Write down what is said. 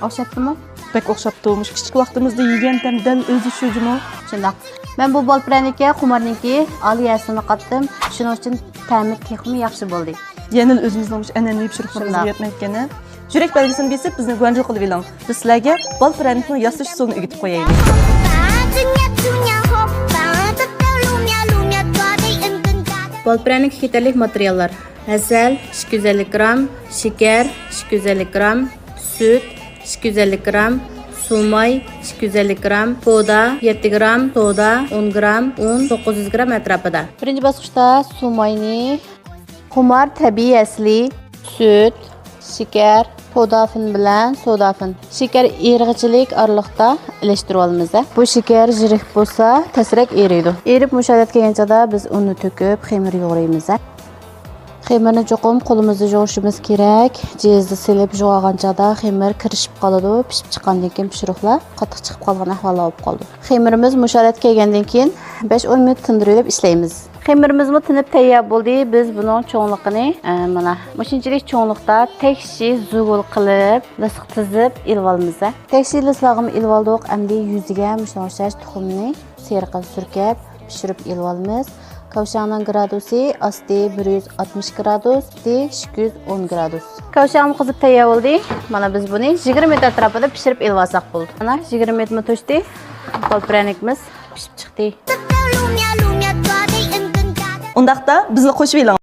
O'xshatdimi? Bek o'xshab turmuş. Kichik vaqtimizda yegan tam dal o'zi shu jimo. Shundoq. Men bu bol praniki xumarniki aliyasini qatdim. Shuning uchun ta'mi texmi yaxshi bo'ldi. Yana o'zimizning an'anaviy pishiriqlarimizga yetmayotgani. Yurak belgisini besib bizni guvanji qilib eling. Biz sizlarga bol pranikni yasash usulini o'rgatib qo'yaylik. Bol praniki yetarli materiallar: asal 250 gram, shakar 250 gram, süt 250 gram, sumay 250 gram, poda 7 gram, soda 10 gram, un 900 gram atrofida. Birinchi bosqichda sumayni xumar tabiiy asli, süt, shakar, podafin bilan sodafin. Shakar erg'ichilik oraliqda ilishtirib olamiz. Bu shakar yirik bo'lsa, tezroq eriydi. Erib mushadat kelganchada biz uni to'kib xamir yo'g'raymiz. Xamirni cho'qim qo'limizda yo'g'ishimiz kerak. Jezni silib yo'g'ganchada xamir kirishib qoladi. Pishib chiqqandan keyin pishiriqlar qattiq chiqib qolgan ahvolda bo'lib qoldi. Xamirimiz mushadat kelgandan keyin 5-10 minut tindirib ishlaymiz. Xamirimizmi tinib tayyor bo'ldi. Biz buning cho'nligini mana mushinchilik cho'nliqda tekshi zugul qilib, lisiq tizib ilib olamiz. Tekshi lisig'ini ilib oldik. Endi yuziga musho'shash tuxumni seriqib surkab pishirib ilib olamiz. Kavshağının gradusi asti 160 gradus, asti 210 gradus. Kavshağım qızıb tayyor bo'ldi. Mana biz buni 20 minut atrofida pishirib ilib olsak bo'ldi. Mana 20 minut o'tdi. Bol pranikimiz pishib chiqdi. Undaqda bizni qo'shib eling.